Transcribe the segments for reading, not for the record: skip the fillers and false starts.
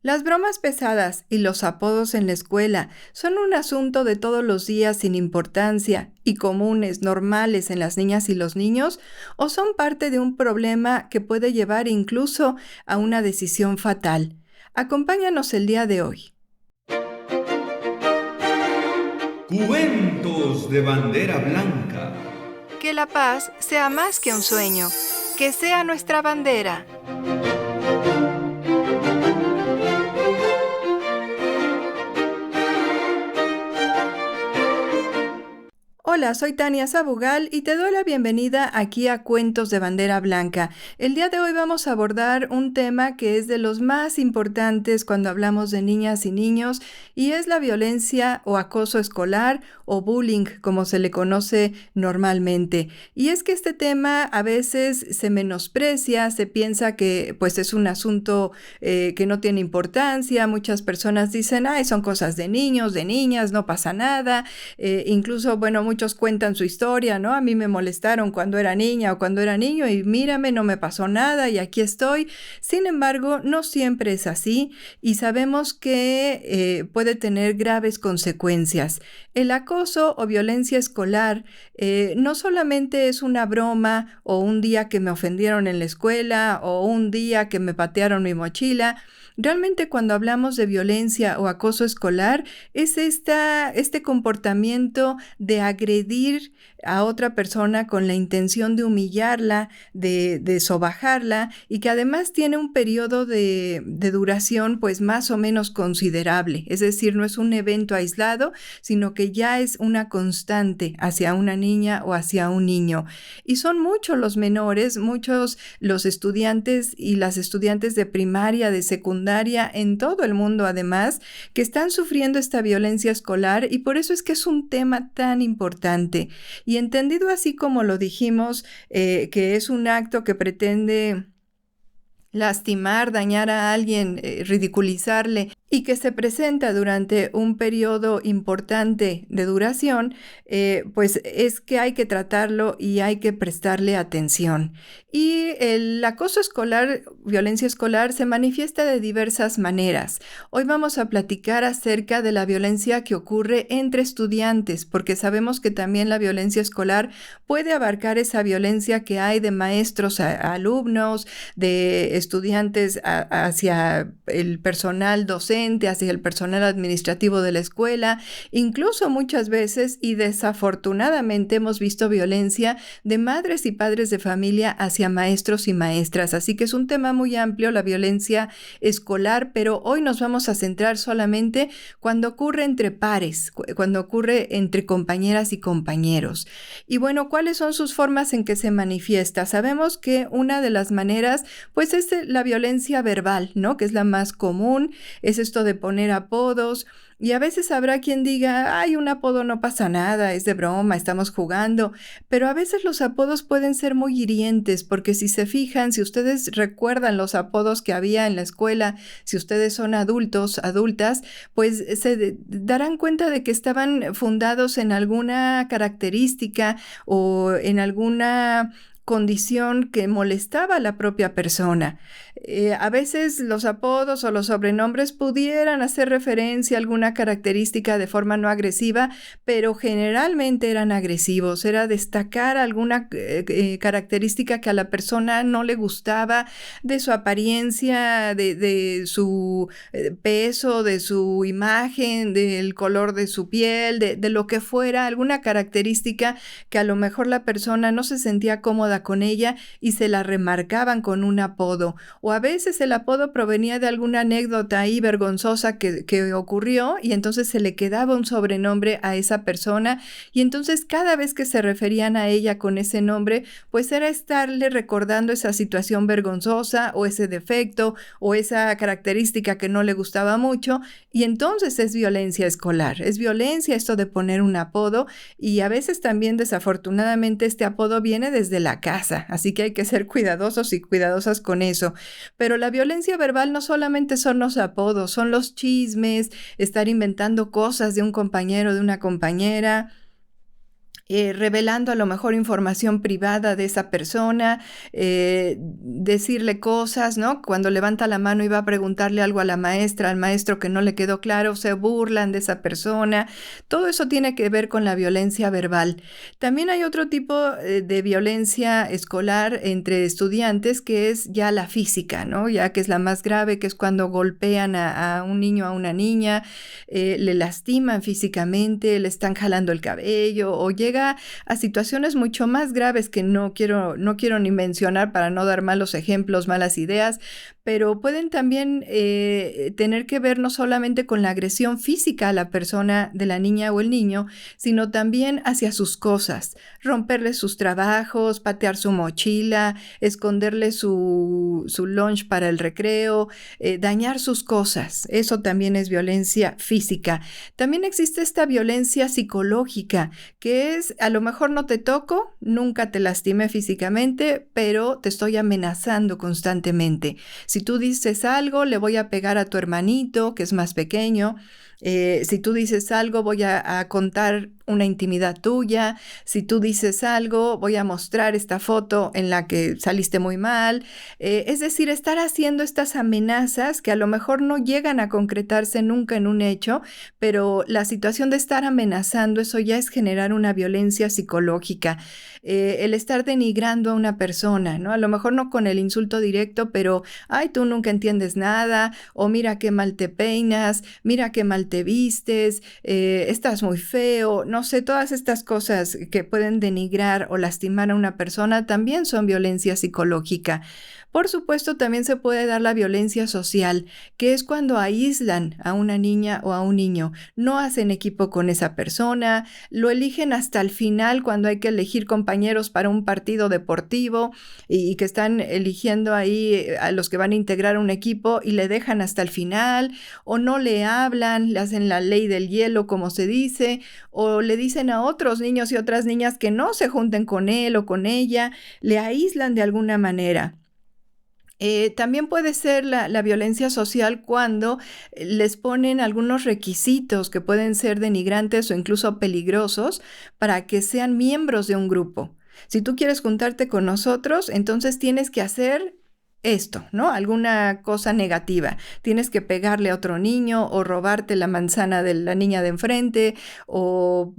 Las bromas pesadas y los apodos en la escuela son un asunto de todos los días sin importancia y comunes, normales en las niñas y los niños, o son parte de un problema que puede llevar incluso a una decisión fatal. Acompáñanos el día de hoy. Cuentos de bandera blanca. Que la paz sea más que un sueño, que sea nuestra bandera. Hola, soy Tania Sabugal y te doy la bienvenida aquí a Cuentos de Bandera Blanca. El día de hoy vamos a abordar un tema que es de los más importantes cuando hablamos de niñas y niños y es la violencia o acoso escolar o bullying, como se le conoce normalmente. Y es que este tema a veces se menosprecia, se piensa que pues es un asunto que no tiene importancia. Muchas personas dicen, ay, son cosas de niños, de niñas, no pasa nada. Incluso, bueno, muchos cuentan su historia, ¿no? A mí me molestaron cuando era niña o cuando era niño y mírame, no me pasó nada y aquí estoy. Sin embargo, no siempre es así y sabemos que puede tener graves consecuencias. El acoso o violencia escolar no solamente es una broma o un día que me ofendieron en la escuela o un día que me patearon mi mochila. Realmente cuando hablamos de violencia o acoso escolar es este comportamiento de agredir a otra persona con la intención de humillarla, de sobajarla y que además tiene un periodo de duración pues más o menos considerable. Es decir, no es un evento aislado, sino que ya es una constante hacia una niña o hacia un niño. Y son muchos los menores, muchos los estudiantes y las estudiantes de primaria, de secundaria, en todo el mundo además, que están sufriendo esta violencia escolar y por eso es que es un tema tan importante. Y entendido así como lo dijimos, que es un acto que pretende lastimar, dañar a alguien, ridiculizarle y que se presenta durante un periodo importante de duración, pues es que hay que tratarlo y hay que prestarle atención. Y el acoso escolar, violencia escolar, se manifiesta de diversas maneras. Hoy vamos a platicar acerca de la violencia que ocurre entre estudiantes, porque sabemos que también la violencia escolar puede abarcar esa violencia que hay de maestros a alumnos, de estudiantes hacia el personal docente, hacia el personal administrativo de la escuela, incluso muchas veces y desafortunadamente hemos visto violencia de madres y padres de familia hacia maestros y maestras. Así que es un tema muy amplio la violencia escolar, pero hoy nos vamos a centrar solamente cuando ocurre entre pares, cuando ocurre entre compañeras y compañeros. Y bueno, ¿cuáles son sus formas en que se manifiesta? Sabemos que una de las maneras pues es la violencia verbal, ¿no? Que es la más común, es esto de poner apodos y a veces habrá quien diga, ay, un apodo no pasa nada, es de broma, estamos jugando, pero a veces los apodos pueden ser muy hirientes porque si se fijan, si ustedes recuerdan los apodos que había en la escuela, si ustedes son adultos, adultas, pues se darán cuenta de que estaban fundados en alguna característica o en alguna condición que molestaba a la propia persona. A veces los apodos o los sobrenombres pudieran hacer referencia a alguna característica de forma no agresiva, pero generalmente eran agresivos, era destacar alguna característica que a la persona no le gustaba, de su apariencia, de su peso, de su imagen, del color de su piel, de lo que fuera, alguna característica que a lo mejor la persona no se sentía cómoda con ella y se la remarcaban con un apodo. O a veces el apodo provenía de alguna anécdota ahí vergonzosa que ocurrió y entonces se le quedaba un sobrenombre a esa persona y entonces cada vez que se referían a ella con ese nombre, pues era estarle recordando esa situación vergonzosa o ese defecto o esa característica que no le gustaba mucho y entonces es violencia escolar, es violencia esto de poner un apodo y a veces también desafortunadamente este apodo viene desde la casa, así que hay que ser cuidadosos y cuidadosas con eso. Pero la violencia verbal no solamente son los apodos, son los chismes, estar inventando cosas de un compañero, de una compañera. revelando a lo mejor información privada de esa persona, decirle cosas, ¿no? Cuando levanta la mano y va a preguntarle algo a la maestra, al maestro que no le quedó claro, se burlan de esa persona. Todo eso tiene que ver con la violencia verbal. También hay otro tipo de violencia escolar entre estudiantes que es ya la física, ¿no? Ya que es la más grave, que es cuando golpean a un niño, a una niña, le lastiman físicamente, le están jalando el cabello o llega a situaciones mucho más graves que no quiero ni mencionar para no dar malos ejemplos, malas ideas, pero pueden también tener que ver no solamente con la agresión física a la persona de la niña o el niño, sino también hacia sus cosas, romperle sus trabajos, patear su mochila, esconderle su lunch para el recreo, dañar sus cosas. Eso también es violencia física. También existe esta violencia psicológica, que es, a lo mejor no te toco, nunca te lastimé físicamente, pero te estoy amenazando constantemente. Si tú dices algo, le voy a pegar a tu hermanito, que es más pequeño. Si tú dices algo, voy a contar una intimidad tuya. Si tú dices algo, voy a mostrar esta foto en la que saliste muy mal. Es decir, estar haciendo estas amenazas que a lo mejor no llegan a concretarse nunca en un hecho, pero la situación de estar amenazando, eso ya es generar una violencia psicológica. El estar denigrando a una persona, ¿no? A lo mejor no con el insulto directo, pero, ay, tú nunca entiendes nada, o mira qué mal te peinas, mira qué mal te vistes, estás muy feo, no sé, todas estas cosas que pueden denigrar o lastimar a una persona también son violencia psicológica. Por supuesto, también se puede dar la violencia social, que es cuando aíslan a una niña o a un niño, no hacen equipo con esa persona, lo eligen hasta el final cuando hay que elegir compañeros para un partido deportivo y que están eligiendo ahí a los que van a integrar un equipo y le dejan hasta el final, o no le hablan, le hacen la ley del hielo, como se dice, o le dicen a otros niños y otras niñas que no se junten con él o con ella, le aíslan de alguna manera. También puede ser la violencia social cuando les ponen algunos requisitos que pueden ser denigrantes o incluso peligrosos para que sean miembros de un grupo. Si tú quieres juntarte con nosotros, entonces tienes que hacer esto, ¿no? Alguna cosa negativa. Tienes que pegarle a otro niño o robarte la manzana de la niña de enfrente o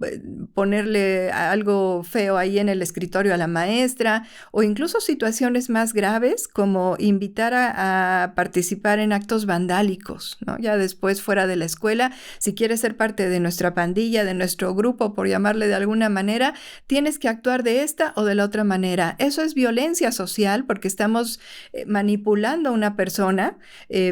ponerle algo feo ahí en el escritorio a la maestra o incluso situaciones más graves como invitar a participar en actos vandálicos, ¿no? Ya después fuera de la escuela, si quieres ser parte de nuestra pandilla, de nuestro grupo, por llamarle de alguna manera, tienes que actuar de esta o de la otra manera. Eso es violencia social porque estamos manipulando a una persona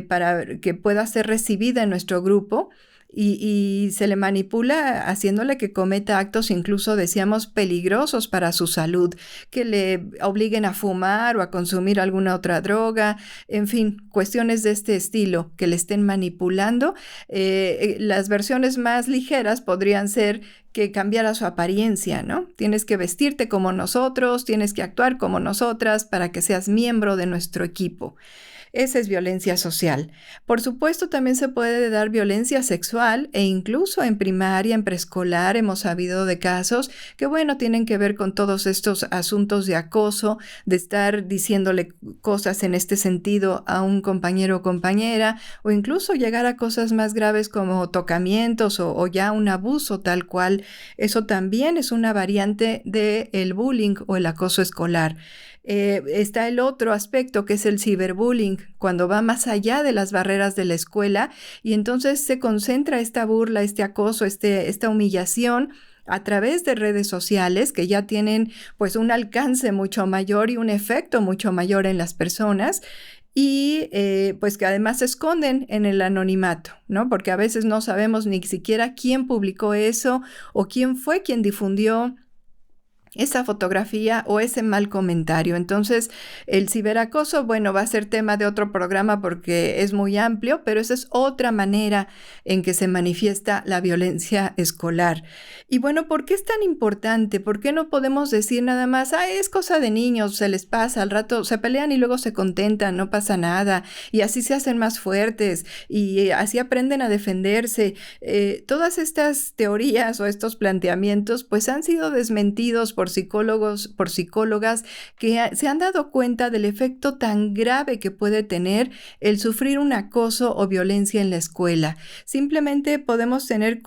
para que pueda ser recibida en nuestro grupo y se le manipula haciéndole que cometa actos incluso, decíamos, peligrosos para su salud, que le obliguen a fumar o a consumir alguna otra droga, en fin, cuestiones de este estilo que le estén manipulando. Las versiones más ligeras podrían ser que cambiara su apariencia, ¿no? Tienes que vestirte como nosotros, tienes que actuar como nosotras para que seas miembro de nuestro equipo. Esa es violencia social. Por supuesto, también se puede dar violencia sexual e incluso en primaria, en preescolar, hemos sabido de casos que, bueno, tienen que ver con todos estos asuntos de acoso, de estar diciéndole cosas en este sentido a un compañero o compañera, o incluso llegar a cosas más graves como tocamientos o ya un abuso tal cual. Eso también es una variante del bullying o el acoso escolar. Está el otro aspecto que es el ciberbullying, cuando va más allá de las barreras de la escuela y entonces se concentra esta burla, este acoso, esta humillación a través de redes sociales que ya tienen pues un alcance mucho mayor y un efecto mucho mayor en las personas. Y pues que además se esconden en el anonimato, ¿no? Porque a veces no sabemos ni siquiera quién publicó eso o quién fue quien difundió esa fotografía o ese mal comentario. Entonces, el ciberacoso, bueno, va a ser tema de otro programa porque es muy amplio, pero esa es otra manera en que se manifiesta la violencia escolar. Y bueno, ¿por qué es tan importante? ¿Por qué no podemos decir nada más, es cosa de niños, se les pasa, al rato se pelean y luego se contentan, no pasa nada, y así se hacen más fuertes y así aprenden a defenderse? Todas estas teorías o estos planteamientos pues han sido desmentidos por psicólogos, por psicólogas que se han dado cuenta del efecto tan grave que puede tener el sufrir un acoso o violencia en la escuela. Simplemente podemos tener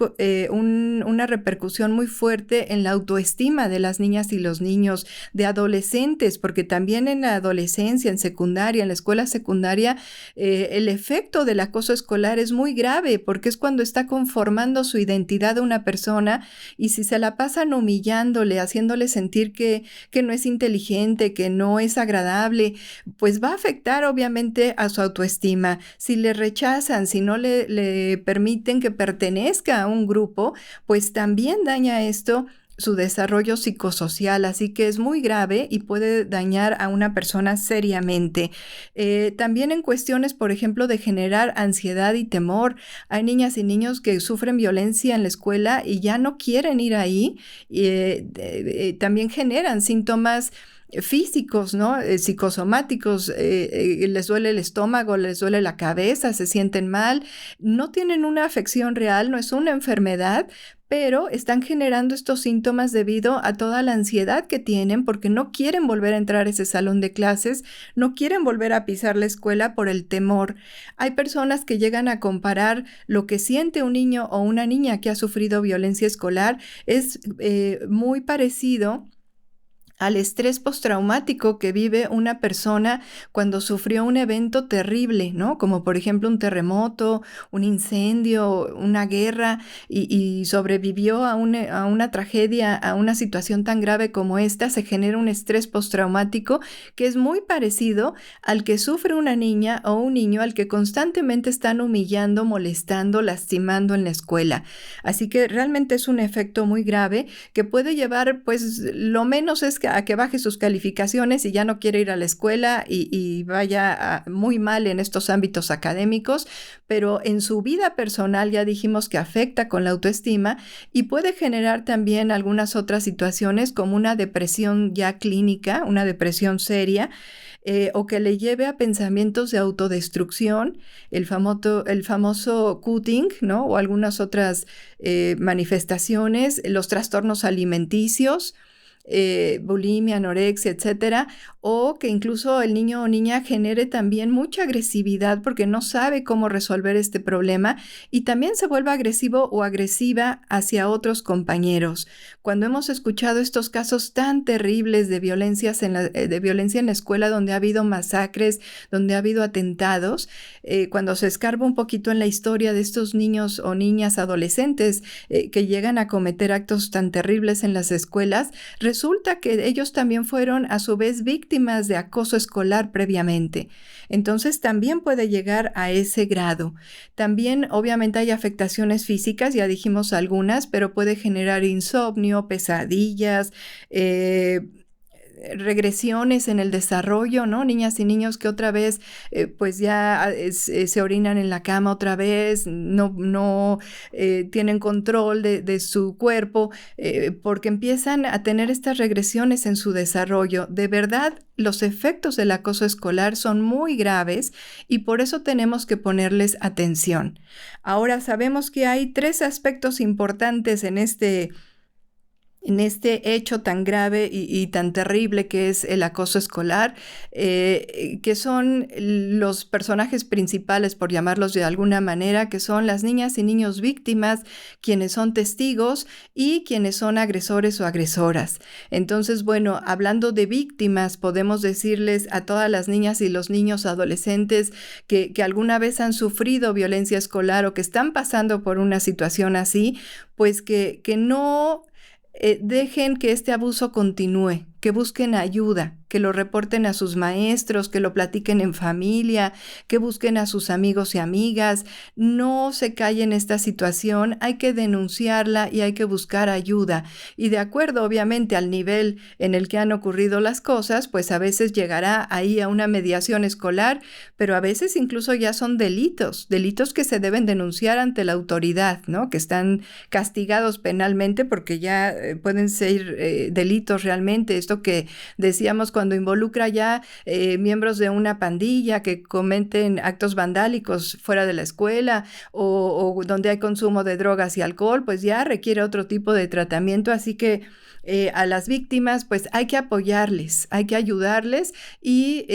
una repercusión muy fuerte en la autoestima de las niñas y los niños, de adolescentes, porque también en la adolescencia, en secundaria, en la escuela secundaria, el efecto del acoso escolar es muy grave porque es cuando está conformando su identidad de una persona, y si se la pasan humillándole, haciéndole sentir que no es inteligente, que no es agradable, pues va a afectar obviamente a su autoestima. Si le rechazan, si no le permiten que pertenezca a un grupo, pues también daña esto su desarrollo psicosocial, así que es muy grave y puede dañar a una persona seriamente. También en cuestiones, por ejemplo, de generar ansiedad y temor. Hay niñas y niños que sufren violencia en la escuela y ya no quieren ir ahí. También generan síntomas físicos, ¿no? Psicosomáticos, les duele el estómago, les duele la cabeza, se sienten mal, no tienen una afección real, no es una enfermedad, pero están generando estos síntomas debido a toda la ansiedad que tienen porque no quieren volver a entrar a ese salón de clases, no quieren volver a pisar la escuela por el temor. Hay personas que llegan a comparar lo que siente un niño o una niña que ha sufrido violencia escolar, es muy parecido al estrés postraumático que vive una persona cuando sufrió un evento terrible, ¿no? Como por ejemplo un terremoto, un incendio, una guerra, y sobrevivió a una tragedia, a una situación tan grave como esta. Se genera un estrés postraumático que es muy parecido al que sufre una niña o un niño al que constantemente están humillando, molestando, lastimando en la escuela. Así que realmente es un efecto muy grave que puede llevar, pues lo menos es a que baje sus calificaciones y ya no quiere ir a la escuela y vaya muy mal en estos ámbitos académicos, pero en su vida personal ya dijimos que afecta con la autoestima y puede generar también algunas otras situaciones como una depresión ya clínica, una depresión seria, o que le lleve a pensamientos de autodestrucción, el famoso cutting, ¿no? O algunas otras manifestaciones, los trastornos alimenticios, bulimia, anorexia, etcétera, o que incluso el niño o niña genere también mucha agresividad porque no sabe cómo resolver este problema y también se vuelva agresivo o agresiva hacia otros compañeros. Cuando hemos escuchado estos casos tan terribles de violencia en la escuela, donde ha habido masacres, donde ha habido atentados, cuando se escarba un poquito en la historia de estos niños o niñas adolescentes que llegan a cometer actos tan terribles en las escuelas, resulta que ellos también fueron a su vez víctimas de acoso escolar previamente. Entonces también puede llegar a ese grado. También obviamente hay afectaciones físicas, ya dijimos algunas, pero puede generar insomnio, pesadillas, regresiones en el desarrollo, ¿no? Niñas y niños que otra vez pues ya se orinan en la cama otra vez, no tienen control de su cuerpo, porque empiezan a tener estas regresiones en su desarrollo. De verdad, los efectos del acoso escolar son muy graves y por eso tenemos que ponerles atención. Ahora sabemos que hay 3 aspectos importantes en este hecho tan grave y tan terrible que es el acoso escolar, que son los personajes principales, por llamarlos de alguna manera, que son las niñas y niños víctimas, quienes son testigos y quienes son agresores o agresoras. Entonces, bueno, hablando de víctimas, podemos decirles a todas las niñas y los niños adolescentes que alguna vez han sufrido violencia escolar o que están pasando por una situación así, pues que no dejen que este abuso continúe, que busquen ayuda, que lo reporten a sus maestros, que lo platiquen en familia, que busquen a sus amigos y amigas. No se callen esta situación, hay que denunciarla y hay que buscar ayuda. Y de acuerdo, obviamente, al nivel en el que han ocurrido las cosas, pues a veces llegará ahí a una mediación escolar, pero a veces incluso ya son delitos que se deben denunciar ante la autoridad, ¿no? Que están castigados penalmente porque ya pueden ser delitos realmente. Esto que decíamos cuando involucra ya miembros de una pandilla que cometen actos vandálicos fuera de la escuela o donde hay consumo de drogas y alcohol, pues ya requiere otro tipo de tratamiento. Así que a las víctimas, pues hay que apoyarles, hay que ayudarles y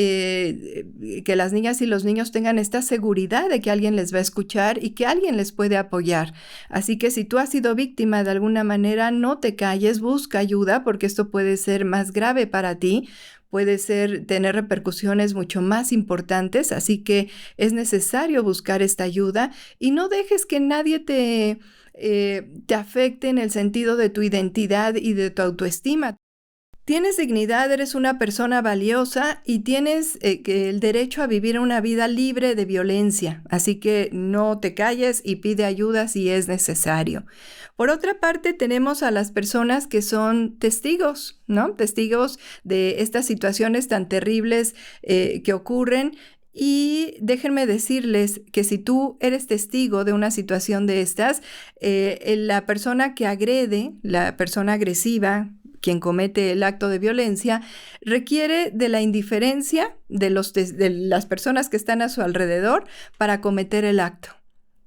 que las niñas y los niños tengan esta seguridad de que alguien les va a escuchar y que alguien les puede apoyar. Así que si tú has sido víctima de alguna manera, no te calles, busca ayuda porque esto puede ser más grave para ti. Puede tener repercusiones mucho más importantes, así que es necesario buscar esta ayuda y no dejes que nadie te afecte en el sentido de tu identidad y de tu autoestima. Tienes dignidad, eres una persona valiosa y tienes el derecho a vivir una vida libre de violencia, así que no te calles y pide ayuda si es necesario. Por otra parte, tenemos a las personas que son testigos, ¿no? Testigos de estas situaciones tan terribles que ocurren. Y déjenme decirles que si tú eres testigo de una situación de estas, la persona que agrede, la persona agresiva, quien comete el acto de violencia, requiere de la indiferencia de las personas que están a su alrededor para cometer el acto.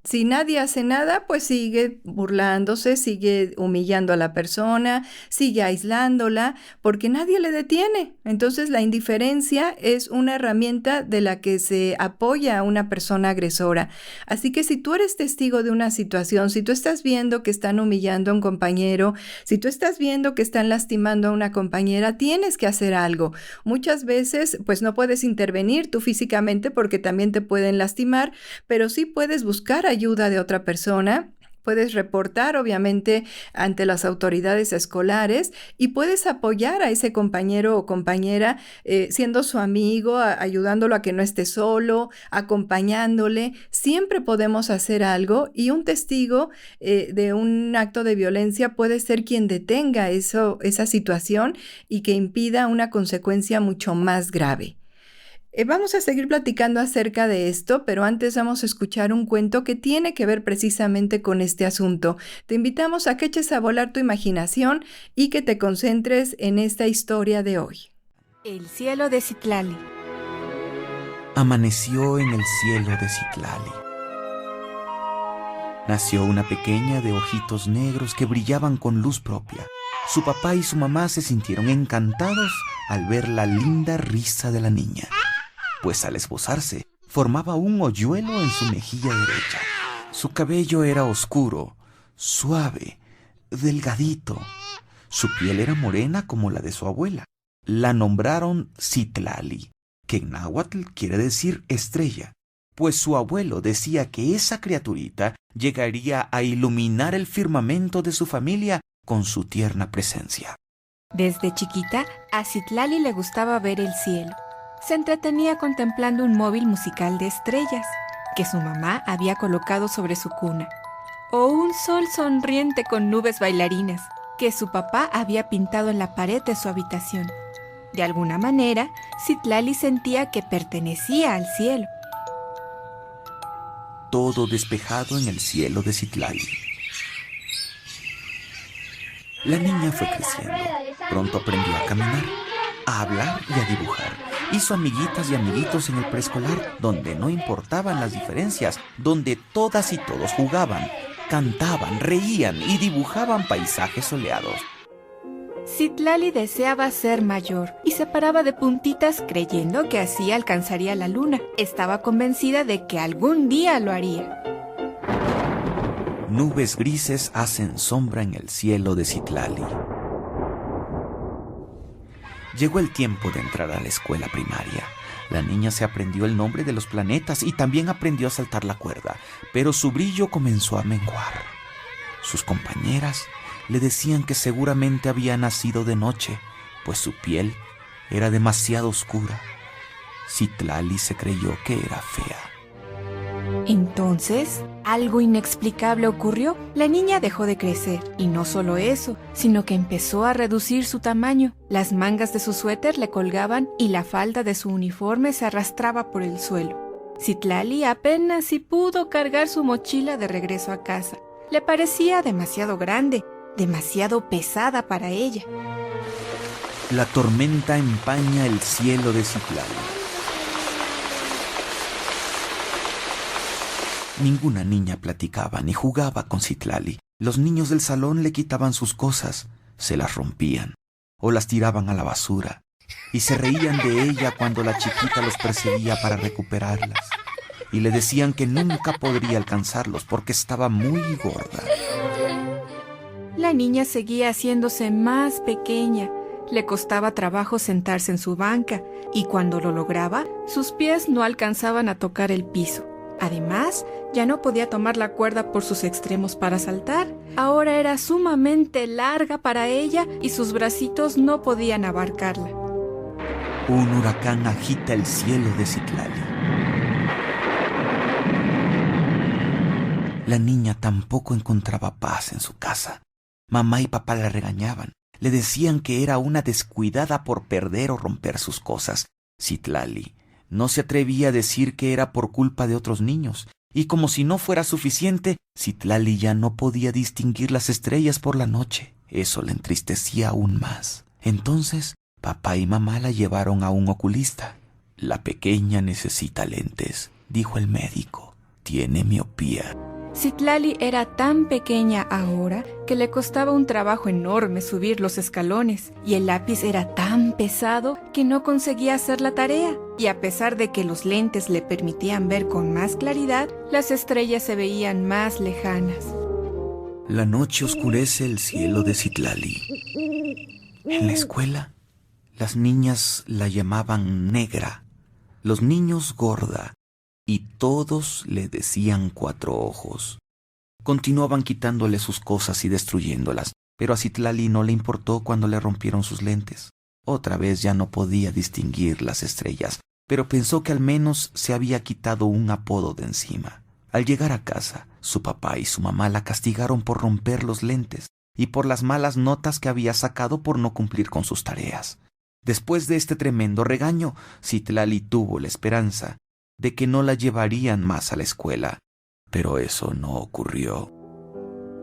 Si nadie hace nada, pues sigue burlándose, sigue humillando a la persona, sigue aislándola, porque nadie le detiene. Entonces, la indiferencia es una herramienta de la que se apoya a una persona agresora. Así que si tú eres testigo de una situación, si tú estás viendo que están humillando a un compañero, si tú estás viendo que están lastimando a una compañera, tienes que hacer algo. Muchas veces, pues no puedes intervenir tú físicamente porque también te pueden lastimar, pero sí puedes buscar ayuda de otra persona. Puedes reportar, obviamente, ante las autoridades escolares y puedes apoyar a ese compañero o compañera siendo su amigo, ayudándolo a que no esté solo, acompañándole. Siempre podemos hacer algo y un testigo de un acto de violencia puede ser quien detenga esa situación y que impida una consecuencia mucho más grave. Vamos a seguir platicando acerca de esto, pero antes vamos a escuchar un cuento que tiene que ver precisamente con este asunto. Te invitamos a que eches a volar tu imaginación y que te concentres en esta historia de hoy. El cielo de Citlali. Amaneció en el cielo de Citlali. Nació una pequeña de ojitos negros que brillaban con luz propia. Su papá y su mamá se sintieron encantados al ver la linda risa de la niña, pues al esbozarse formaba un hoyuelo en su mejilla derecha. Su cabello era oscuro, suave, delgadito. Su piel era morena como la de su abuela. La nombraron Citlali, que en náhuatl quiere decir estrella, pues su abuelo decía que esa criaturita llegaría a iluminar el firmamento de su familia con su tierna presencia. Desde chiquita, a Citlali le gustaba ver el cielo. Se entretenía contemplando un móvil musical de estrellas que su mamá había colocado sobre su cuna, o un sol sonriente con nubes bailarinas que su papá había pintado en la pared de su habitación. De alguna manera, Citlali sentía que pertenecía al cielo. Todo despejado en el cielo de Citlali. La niña fue creciendo. Pronto aprendió a caminar, a hablar y a dibujar. Hizo amiguitas y amiguitos en el preescolar, donde no importaban las diferencias, donde todas y todos jugaban, cantaban, reían y dibujaban paisajes soleados. Citlali deseaba ser mayor y se paraba de puntitas creyendo que así alcanzaría la luna. Estaba convencida de que algún día lo haría. Nubes grises hacen sombra en el cielo de Citlali. Llegó el tiempo de entrar a la escuela primaria. La niña se aprendió el nombre de los planetas y también aprendió a saltar la cuerda, pero su brillo comenzó a menguar. Sus compañeras le decían que seguramente había nacido de noche, pues su piel era demasiado oscura. Citlali se creyó que era fea. Entonces, algo inexplicable ocurrió. La niña dejó de crecer, y no solo eso, sino que empezó a reducir su tamaño. Las mangas de su suéter le colgaban y la falda de su uniforme se arrastraba por el suelo. Citlali apenas si pudo cargar su mochila de regreso a casa. Le parecía demasiado grande, demasiado pesada para ella. La tormenta empaña el cielo de Citlali. Ninguna niña platicaba ni jugaba con Citlali. Los niños del salón le quitaban sus cosas, se las rompían o las tiraban a la basura y se reían de ella cuando la chiquita los perseguía para recuperarlas y le decían que nunca podría alcanzarlos porque estaba muy gorda. La niña seguía haciéndose más pequeña. Le costaba trabajo sentarse en su banca y cuando lo lograba, sus pies no alcanzaban a tocar el piso. Además, ya no podía tomar la cuerda por sus extremos para saltar. Ahora era sumamente larga para ella y sus bracitos no podían abarcarla. Un huracán agita el cielo de Citlali. La niña tampoco encontraba paz en su casa. Mamá y papá la regañaban. Le decían que era una descuidada por perder o romper sus cosas. Citlali no se atrevía a decir que era por culpa de otros niños, y como si no fuera suficiente, Citlali ya no podía distinguir las estrellas por la noche. Eso le entristecía aún más. Entonces, papá y mamá la llevaron a un oculista. La pequeña necesita lentes, dijo el médico. Tiene miopía. Citlali era tan pequeña ahora que le costaba un trabajo enorme subir los escalones y el lápiz era tan pesado que no conseguía hacer la tarea. Y a pesar de que los lentes le permitían ver con más claridad, las estrellas se veían más lejanas. La noche oscurece el cielo de Citlali. En la escuela, las niñas la llamaban negra, los niños gorda, y todos le decían cuatro ojos. Continuaban quitándole sus cosas y destruyéndolas, pero a Citlali no le importó cuando le rompieron sus lentes. Otra vez ya no podía distinguir las estrellas, pero pensó que al menos se había quitado un apodo de encima. Al llegar a casa, su papá y su mamá la castigaron por romper los lentes y por las malas notas que había sacado por no cumplir con sus tareas. Después de este tremendo regaño, Citlali tuvo la esperanza de que no la llevarían más a la escuela, pero eso no ocurrió.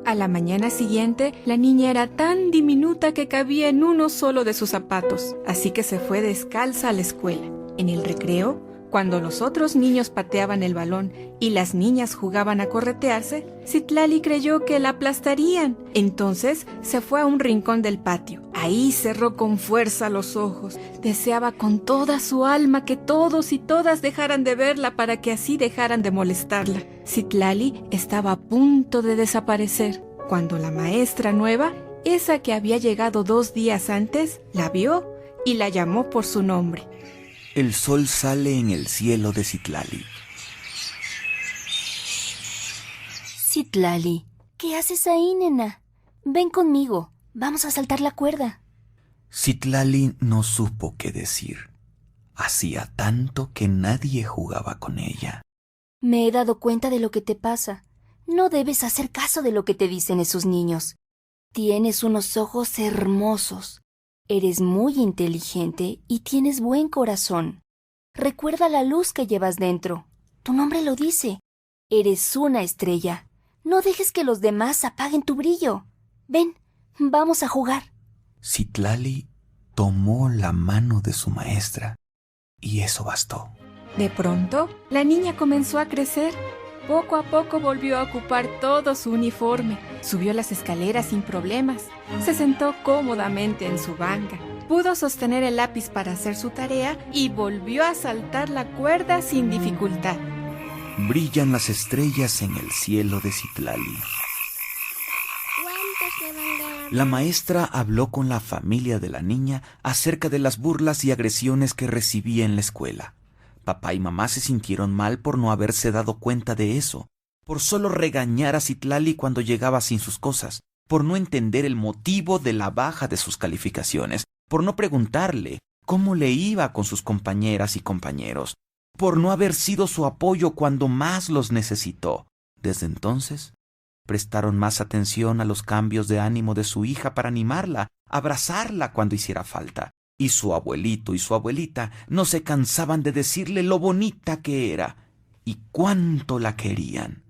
A la mañana siguiente, la niña era tan diminuta que cabía en uno solo de sus zapatos, así que se fue descalza a la escuela. En el recreo, cuando los otros niños pateaban el balón y las niñas jugaban a corretearse, Citlali creyó que la aplastarían. Entonces se fue a un rincón del patio. Ahí cerró con fuerza los ojos. Deseaba con toda su alma que todos y todas dejaran de verla para que así dejaran de molestarla. Citlali estaba a punto de desaparecer cuando la maestra nueva, esa que había llegado 2 días antes, la vio y la llamó por su nombre. El sol sale en el cielo de Citlali. Citlali, ¿qué haces ahí, nena? Ven conmigo, vamos a saltar la cuerda. Citlali no supo qué decir. Hacía tanto que nadie jugaba con ella. Me he dado cuenta de lo que te pasa. No debes hacer caso de lo que te dicen esos niños. Tienes unos ojos hermosos. Eres muy inteligente y tienes buen corazón. Recuerda la luz que llevas dentro. Tu nombre lo dice. Eres una estrella. No dejes que los demás apaguen tu brillo. Ven, vamos a jugar. Citlali tomó la mano de su maestra y eso bastó. De pronto, la niña comenzó a crecer. Poco a poco volvió a ocupar todo su uniforme. Subió las escaleras sin problemas. Se sentó cómodamente en su banca. Pudo sostener el lápiz para hacer su tarea y volvió a saltar la cuerda sin dificultad. Brillan las estrellas en el cielo de Citlali. La maestra habló con la familia de la niña acerca de las burlas y agresiones que recibía en la escuela. Papá y mamá se sintieron mal por no haberse dado cuenta de eso, por solo regañar a Citlali cuando llegaba sin sus cosas, por no entender el motivo de la baja de sus calificaciones, por no preguntarle cómo le iba con sus compañeras y compañeros, por no haber sido su apoyo cuando más los necesitó. Desde entonces, prestaron más atención a los cambios de ánimo de su hija para animarla, abrazarla cuando hiciera falta. Y su abuelito y su abuelita no se cansaban de decirle lo bonita que era y cuánto la querían.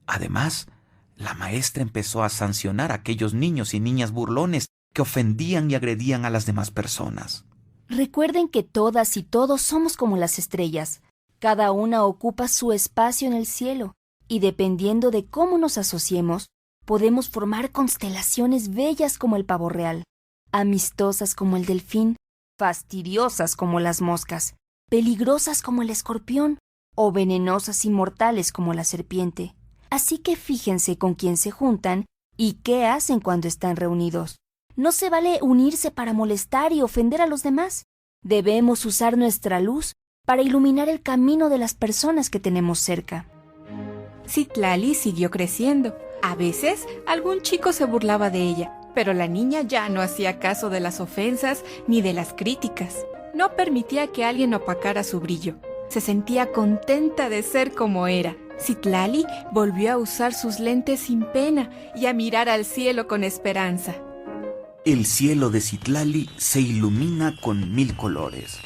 Además, la maestra empezó a sancionar a aquellos niños y niñas burlones que ofendían y agredían a las demás personas. Recuerden que todas y todos somos como las estrellas. Cada una ocupa su espacio en el cielo, y dependiendo de cómo nos asociemos, podemos formar constelaciones bellas como el pavo real, amistosas como el delfín, fastidiosas como las moscas, peligrosas como el escorpión, o venenosas y mortales como la serpiente. Así que fíjense con quién se juntan y qué hacen cuando están reunidos. No se vale unirse para molestar y ofender a los demás. Debemos usar nuestra luz para iluminar el camino de las personas que tenemos cerca. Citlali siguió creciendo. A veces, algún chico se burlaba de ella, pero la niña ya no hacía caso de las ofensas ni de las críticas. No permitía que alguien opacara su brillo. Se sentía contenta de ser como era. Citlali volvió a usar sus lentes sin pena y a mirar al cielo con esperanza. El cielo de Citlali se ilumina con 1000 colores.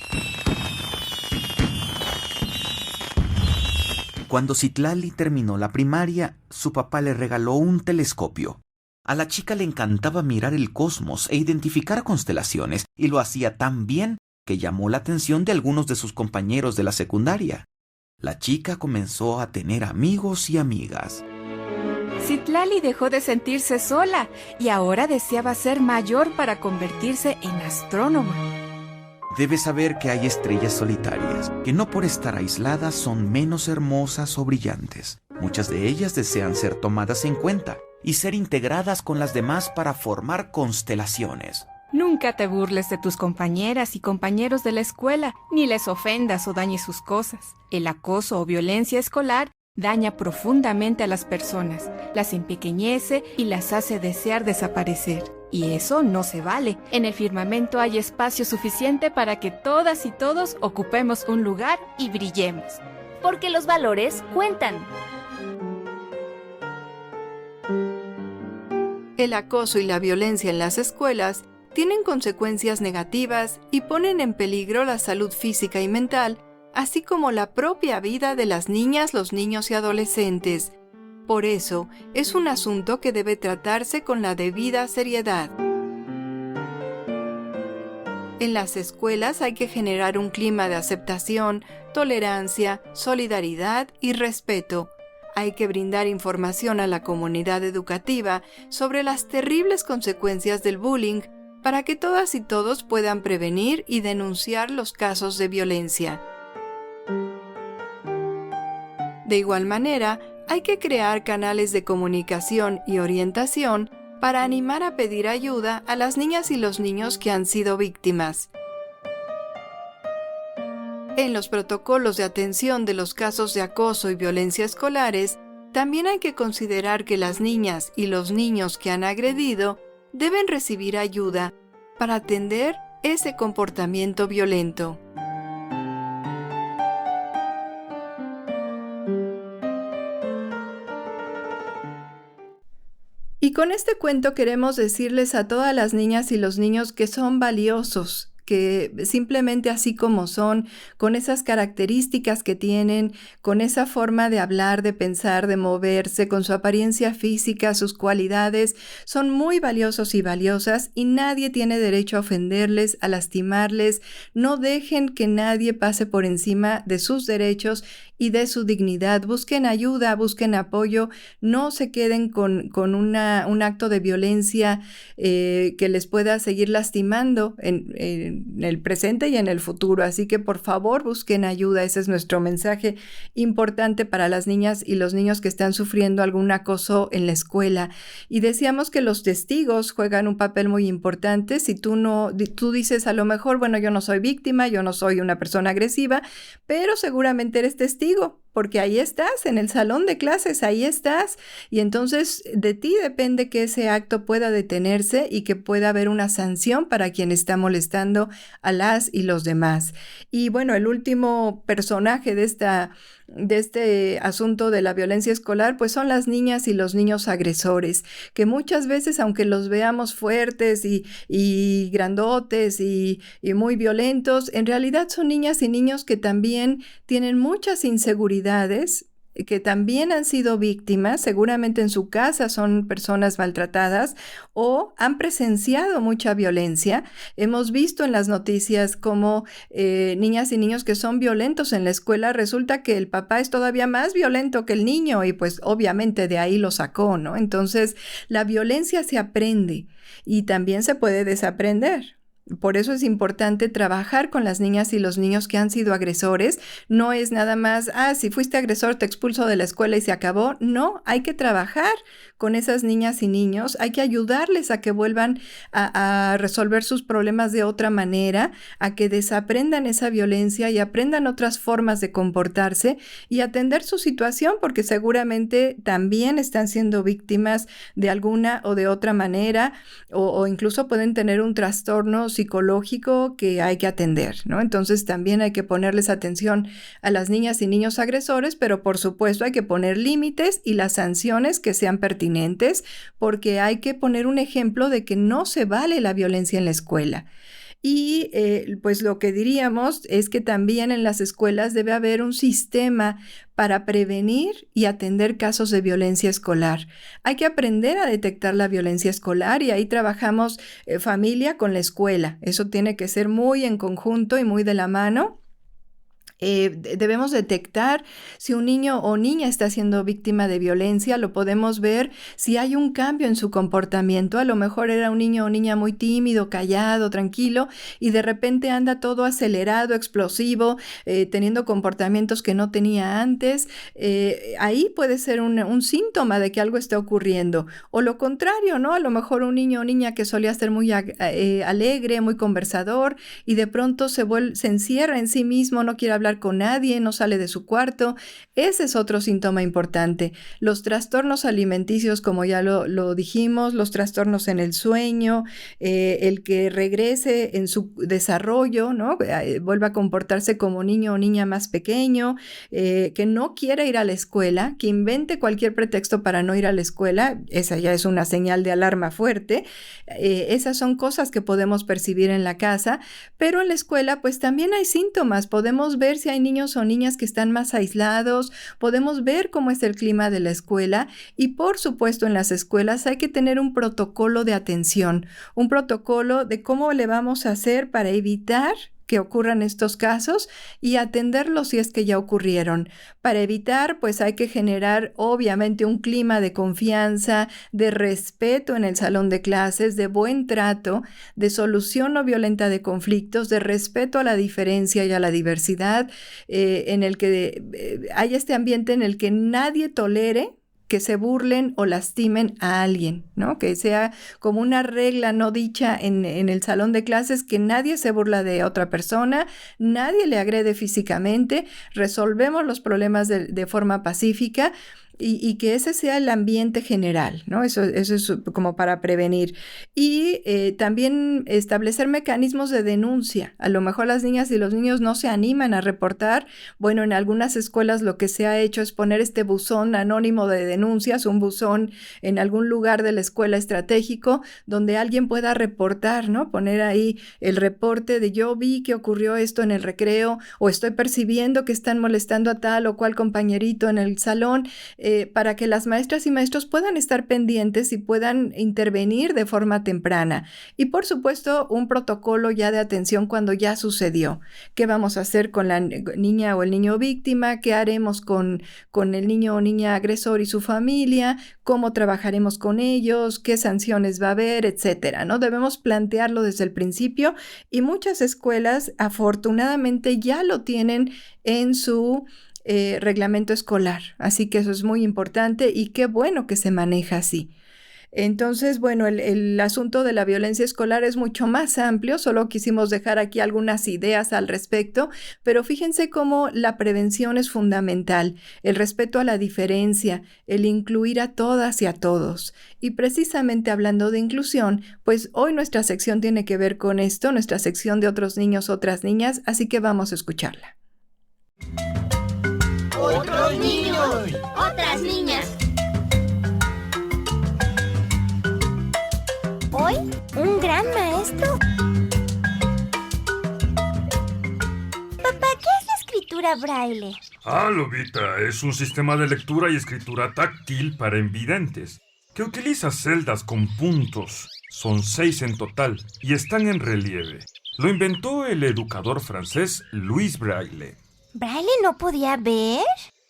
Cuando Citlali terminó la primaria, su papá le regaló un telescopio. A la chica le encantaba mirar el cosmos e identificar constelaciones, y lo hacía tan bien que llamó la atención de algunos de sus compañeros de la secundaria. La chica comenzó a tener amigos y amigas. Citlali dejó de sentirse sola y ahora deseaba ser mayor para convertirse en astrónoma. Debes saber que hay estrellas solitarias, que no por estar aisladas son menos hermosas o brillantes. Muchas de ellas desean ser tomadas en cuenta y ser integradas con las demás para formar constelaciones. Nunca te burles de tus compañeras y compañeros de la escuela, ni les ofendas o dañes sus cosas. El acoso o violencia escolar daña profundamente a las personas, las empequeñece y las hace desear desaparecer. Y eso no se vale. En el firmamento hay espacio suficiente para que todas y todos ocupemos un lugar y brillemos. Porque los valores cuentan. El acoso y la violencia en las escuelas tienen consecuencias negativas y ponen en peligro la salud física y mental, así como la propia vida de las niñas, los niños y adolescentes. Por eso, es un asunto que debe tratarse con la debida seriedad. En las escuelas hay que generar un clima de aceptación, tolerancia, solidaridad y respeto. Hay que brindar información a la comunidad educativa sobre las terribles consecuencias del bullying para que todas y todos puedan prevenir y denunciar los casos de violencia. De igual manera, hay que crear canales de comunicación y orientación para animar a pedir ayuda a las niñas y los niños que han sido víctimas. En los protocolos de atención de los casos de acoso y violencia escolares, también hay que considerar que las niñas y los niños que han agredido deben recibir ayuda para atender ese comportamiento violento. Y con este cuento queremos decirles a todas las niñas y los niños que son valiosos, que simplemente así como son, con esas características que tienen, con esa forma de hablar, de pensar, de moverse, con su apariencia física, sus cualidades, son muy valiosos y valiosas y nadie tiene derecho a ofenderles, a lastimarles. No dejen que nadie pase por encima de sus derechos y de su dignidad. Busquen ayuda, busquen apoyo, no se queden con un acto de violencia que les pueda seguir lastimando en el presente y en el futuro. Así que por favor busquen ayuda. Ese es nuestro mensaje importante para las niñas y los niños que están sufriendo algún acoso en la escuela. Y decíamos que los testigos juegan un papel muy importante. Si tú dices a lo mejor, bueno, yo no soy víctima, yo no soy una persona agresiva, pero seguramente eres testigo porque ahí estás, en el salón de clases, ahí estás, y entonces de ti depende que ese acto pueda detenerse y que pueda haber una sanción para quien está molestando a las y los demás. Y bueno, el último personaje de este asunto de la violencia escolar, pues son las niñas y los niños agresores, que muchas veces, aunque los veamos fuertes y grandotes y muy violentos, en realidad son niñas y niños que también tienen muchas inseguridades, que también han sido víctimas, seguramente en su casa son personas maltratadas o han presenciado mucha violencia. Hemos visto en las noticias cómo niñas y niños que son violentos en la escuela, resulta que el papá es todavía más violento que el niño y pues obviamente de ahí lo sacó, ¿no? Entonces la violencia se aprende y también se puede desaprender. Por eso es importante trabajar con las niñas y los niños que han sido agresores. No es nada más, si fuiste agresor, te expulso de la escuela y se acabó. No, hay que trabajar con esas niñas y niños. Hay que ayudarles a que vuelvan a resolver sus problemas de otra manera, a que desaprendan esa violencia y aprendan otras formas de comportarse y atender su situación, porque seguramente también están siendo víctimas de alguna o de otra manera o incluso pueden tener un trastorno psicológico que hay que atender, ¿no? Entonces también hay que ponerles atención a las niñas y niños agresores, pero por supuesto hay que poner límites y las sanciones que sean pertinentes, porque hay que poner un ejemplo de que no se vale la violencia en la escuela. Y pues lo que diríamos es que también en las escuelas debe haber un sistema para prevenir y atender casos de violencia escolar. Hay que aprender a detectar la violencia escolar y ahí trabajamos familia con la escuela. Eso tiene que ser muy en conjunto y muy de la mano. Debemos detectar si un niño o niña está siendo víctima de violencia, lo podemos ver si hay un cambio en su comportamiento. A lo mejor era un niño o niña muy tímido, callado, tranquilo, y de repente anda todo acelerado, explosivo, teniendo comportamientos que no tenía antes. Ahí puede ser un síntoma de que algo está ocurriendo. O lo contrario, ¿no? A lo mejor un niño o niña que solía ser muy alegre, muy conversador, y de pronto se encierra en sí mismo, no quiere hablar con nadie, no sale de su cuarto. Ese es otro síntoma importante. Los trastornos alimenticios, como ya lo dijimos, los trastornos en el sueño, el que regrese en su desarrollo, ¿no? Vuelva a comportarse como niño o niña más pequeño, que no quiera ir a la escuela, que invente cualquier pretexto para no ir a la escuela. Esa ya es una señal de alarma fuerte. Esas son cosas que podemos percibir en la casa, pero en la escuela pues también hay síntomas. Podemos ver si hay niños o niñas que están más aislados, podemos ver cómo es el clima de la escuela y por supuesto en las escuelas hay que tener un protocolo de atención, un protocolo de cómo le vamos a hacer para evitar que ocurran estos casos y atenderlos si es que ya ocurrieron. Para evitar, pues hay que generar obviamente un clima de confianza, de respeto en el salón de clases, de buen trato, de solución no violenta de conflictos, de respeto a la diferencia y a la diversidad, en el que haya este ambiente en el que nadie tolere que se burlen o lastimen a alguien, ¿no? Que sea como una regla no dicha en el salón de clases, que nadie se burla de otra persona, nadie le agrede físicamente, resolvemos los problemas de forma pacífica y que ese sea el ambiente general, ¿no? Eso es como para prevenir. Y también establecer mecanismos de denuncia. A lo mejor las niñas y los niños no se animan a reportar. Bueno, en algunas escuelas lo que se ha hecho es poner este buzón anónimo de denuncias, un buzón en algún lugar de la escuela estratégico donde alguien pueda reportar, ¿no? Poner ahí el reporte de yo vi que ocurrió esto en el recreo o estoy percibiendo que están molestando a tal o cual compañerito en el salón, para que las maestras y maestros puedan estar pendientes y puedan intervenir de forma temprana. Y por supuesto, un protocolo ya de atención cuando ya sucedió. ¿Qué vamos a hacer con la niña o el niño víctima? ¿Qué haremos con el niño o niña agresor y su familia? ¿Cómo trabajaremos con ellos? ¿Qué sanciones va a haber? Etcétera, ¿no? Debemos plantearlo desde el principio y muchas escuelas afortunadamente ya lo tienen en su reglamento escolar. Así que eso es muy importante y qué bueno que se maneja así. Entonces, bueno, el asunto de la violencia escolar es mucho más amplio, solo quisimos dejar aquí algunas ideas al respecto, pero fíjense cómo la prevención es fundamental, el respeto a la diferencia, el incluir a todas y a todos. Y precisamente hablando de inclusión, pues hoy nuestra sección tiene que ver con esto, nuestra sección de otros niños, otras niñas, así que vamos a escucharla. Otros niños, otras niñas. Hoy, un gran maestro. Papá, ¿qué es la escritura braille? Lobita, es un sistema de lectura y escritura táctil para invidentes, que utiliza celdas con puntos. Son 6 en total y están en relieve. Lo inventó el educador francés Louis Braille. ¿Braille no podía ver?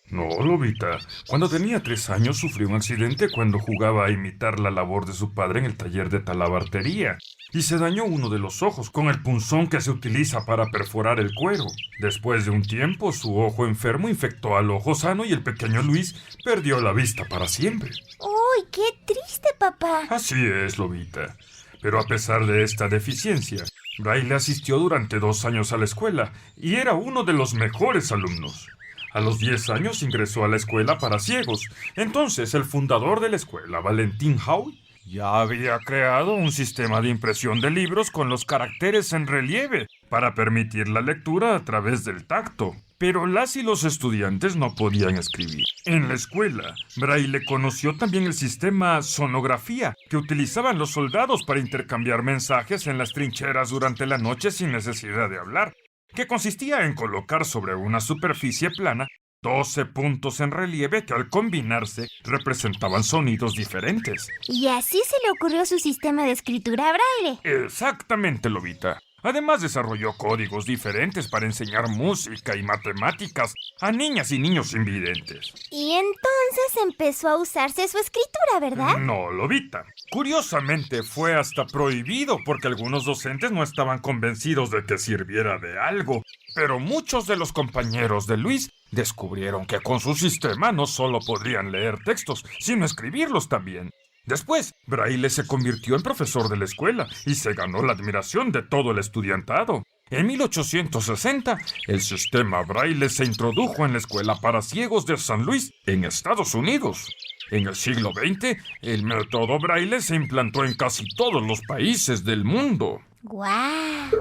No, Lobita. Cuando tenía 3 años sufrió un accidente cuando jugaba a imitar la labor de su padre en el taller de talabartería y se dañó uno de los ojos con el punzón que se utiliza para perforar el cuero. Después de un tiempo, su ojo enfermo infectó al ojo sano y el pequeño Luis perdió la vista para siempre. ¡Uy, qué triste, papá! Así es, Lobita. Pero a pesar de esta deficiencia, Braille asistió durante 2 años a la escuela y era uno de los mejores alumnos. A los 10 años ingresó a la escuela para ciegos. Entonces, el fundador de la escuela, Valentin Hauy, ya había creado un sistema de impresión de libros con los caracteres en relieve para permitir la lectura a través del tacto. Pero las y los estudiantes no podían escribir. En la escuela, Braille conoció también el sistema sonografía que utilizaban los soldados para intercambiar mensajes en las trincheras durante la noche sin necesidad de hablar, que consistía en colocar sobre una superficie plana 12 puntos en relieve que al combinarse representaban sonidos diferentes. Y así se le ocurrió su sistema de escritura braille. Exactamente, Lobita. Además desarrolló códigos diferentes para enseñar música y matemáticas a niñas y niños invidentes. Y entonces empezó a usarse su escritura, ¿verdad? No, Lobita. Curiosamente fue hasta prohibido porque algunos docentes no estaban convencidos de que sirviera de algo. Pero muchos de los compañeros de Luis descubrieron que con su sistema no solo podrían leer textos, sino escribirlos también. Después, Braille se convirtió en profesor de la escuela y se ganó la admiración de todo el estudiantado. En 1860, el sistema Braille se introdujo en la escuela para ciegos de San Luis, en Estados Unidos. En el siglo XX, el método Braille se implantó en casi todos los países del mundo. ¡Guau!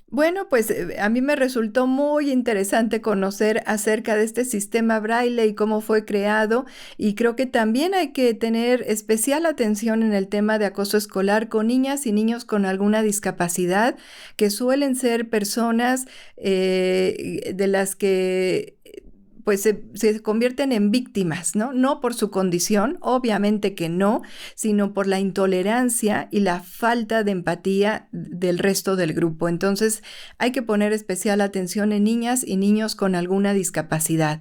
Bueno, pues a mí me resultó muy interesante conocer acerca de este sistema Braille y cómo fue creado, y creo que también hay que tener especial atención en el tema de acoso escolar con niñas y niños con alguna discapacidad, que suelen ser personas de las que pues se convierten en víctimas, ¿no? No por su condición, obviamente que no, sino por la intolerancia y la falta de empatía del resto del grupo. Entonces, hay que poner especial atención en niñas y niños con alguna discapacidad.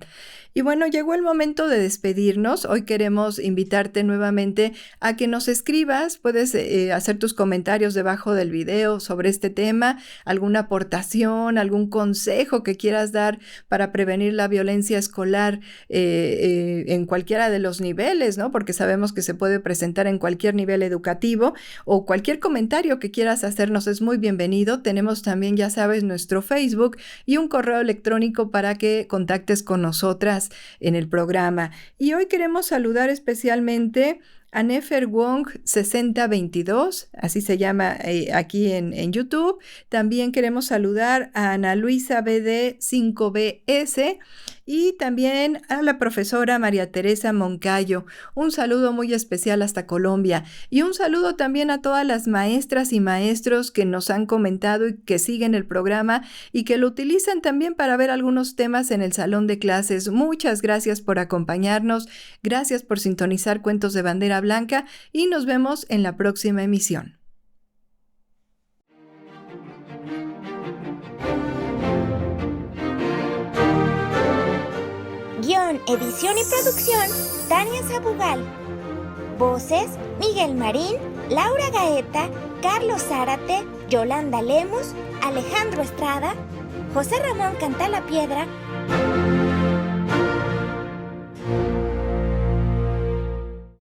Y bueno, llegó el momento de despedirnos. Hoy queremos invitarte nuevamente a que nos escribas. Puedes hacer tus comentarios debajo del video sobre este tema, alguna aportación, algún consejo que quieras dar para prevenir la violencia escolar en cualquiera de los niveles, ¿no? Porque sabemos que se puede presentar en cualquier nivel educativo, o cualquier comentario que quieras hacernos es muy bienvenido. Tenemos también, ya sabes, nuestro Facebook y un correo electrónico para que contactes con nosotras en el programa. Y hoy queremos saludar especialmente a Nefer Wong 6022, así se llama aquí en YouTube. También queremos saludar a Ana Luisa BD 5BS y también a la profesora María Teresa Moncayo. Un saludo muy especial hasta Colombia, y un saludo también a todas las maestras y maestros que nos han comentado y que siguen el programa y que lo utilizan también para ver algunos temas en el salón de clases. Muchas gracias por acompañarnos, gracias por sintonizar Cuentos de Bandera Blanca, y nos vemos en la próxima emisión. Guión, edición y producción, Tania Sabugal. Voces, Miguel Marín, Laura Gaeta, Carlos Zárate, Yolanda Lemus, Alejandro Estrada, José Ramón Cantalapiedra,